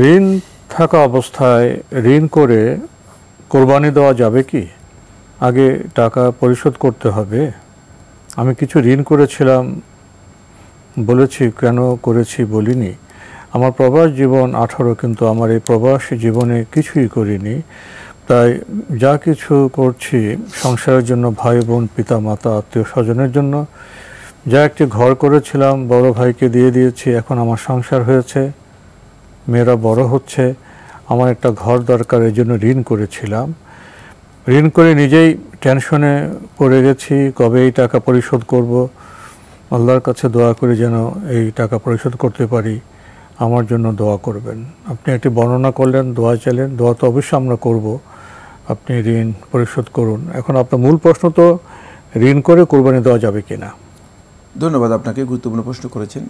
ঋণ থাকা অবস্থায় ঋণ করে কোরবানি দেওয়া যাবে কি? আগে টাকা পরিশোধ করতে হবে। আমি কিছু ঋণ করেছিলাম, বলেছি কেন করেছি বলিনি। আমার প্রবাস জীবন 18, কিন্তু আমার এই প্রবাস জীবনে কিছুই করিনি। তাই যা কিছু করছি সংসারের জন্য, ভাই বোন, পিতা মাতা, আত্মীয় স্বজনের জন্য। যা একটি ঘর করেছিলাম বড় ভাইকে দিয়ে দিয়েছি, এখন আমার সংসার হয়েছে, মেয়েরা বড় হচ্ছে, আমার একটা ঘর দরকার, এই জন্য ঋণ করেছিলাম। ঋণ করে নিজেই টেনশনে পড়ে গেছি, কবে এই টাকা পরিশোধ করব। আল্লাহর কাছে দোয়া করি যেন এই টাকা পরিশোধ করতে পারি। আমার জন্য দোয়া করবেন। আপনি একটি বর্ণনা করলেন, দোয়া চাইলেন, দোয়া তো অবশ্যই আমরা করব। আপনি ঋণ পরিশোধ করুন। এখন আপনার মূল প্রশ্ন তো ঋণ করে কোরবানি দেওয়া যাবে কিনা। ধন্যবাদ, আপনাকে গুরুত্বপূর্ণ প্রশ্ন করেছেন।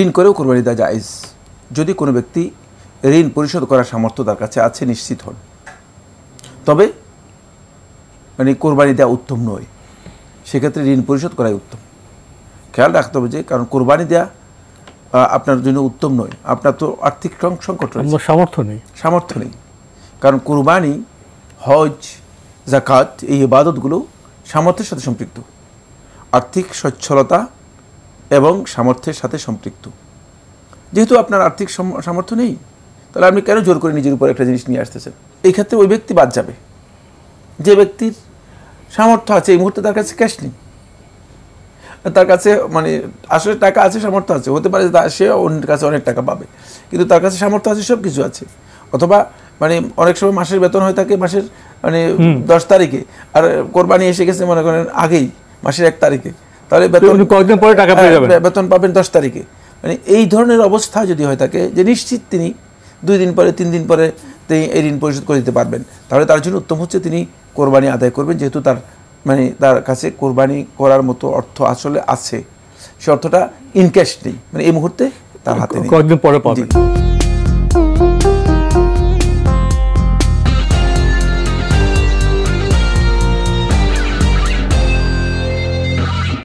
ঋণ করেও কোরবানি দেওয়া জায়েজ যদি কোনো ব্যক্তি ঋণ পরিশোধ করার সামর্থ্য তার কাছে আছে, নিশ্চিত হন। তবে কোরবানি দেওয়া উত্তম নয়, সেক্ষেত্রে ঋণ পরিশোধ করাই উত্তম। খেয়াল রাখতে হবে যে, কারণ কোরবানি দেওয়া আপনার জন্য উত্তম নয়, আপনার তো আর্থিক সংকট রয়েছে, সামর্থ্য নেই। কারণ কোরবানি, হজ, যাকাত, এই ইবাদতগুলো সামর্থ্যের সাথে সম্পৃক্ত, আর্থিক সচ্ছলতা এবং সামর্থ্যের সাথে সম্পৃক্ত। যেহেতু আপনার আর্থিক সামর্থ্য নেই, তাহলে আপনি কেন জোর করে নিজের উপর একটা জিনিস নিয়ে আসতেছেন? এই ক্ষেত্রে ওই ব্যক্তি বাদ যাবে যে ব্যক্তির সামর্থ্য আছে, এই মুহূর্তে তার কাছে ক্যাশ নেই, তার কাছে আসলে টাকা আছে, সামর্থ্য আছে, হতে পারে সে অন্যের কাছে অনেক টাকা পাবে, কিন্তু তার কাছে সামর্থ্য আছে, সব কিছু আছে। অথবা অনেক সময় মাসের বেতন হয়ে থাকে মাসের 10 তারিখে, আর কোরবানি এসে গেছে মনে করেন আগেই, মাসের 1 তারিখে, তাহলে কয়েকদিন পরে টাকা পেয়ে যাবেন, বেতন পাবেন 10 তারিখে। এই ধরনের অবস্থা যদি হয়ে থাকে যে নিশ্চিত তিনি 2 দিন পরে 3 দিন পরে তিনি এই ঋণ পরিশোধ করে দিতে পারবেন, তাহলে তার জন্য উত্তম হচ্ছে তিনি কোরবানি আদায় করবেন। যেহেতু তার কাছে কোরবানি করার মতো অর্থ আসলে আছে, সে অর্থটা ইনক্যাশ নেই, এই মুহূর্তে তার হাতে নেই, কয়েকদিন পরে পাবেন।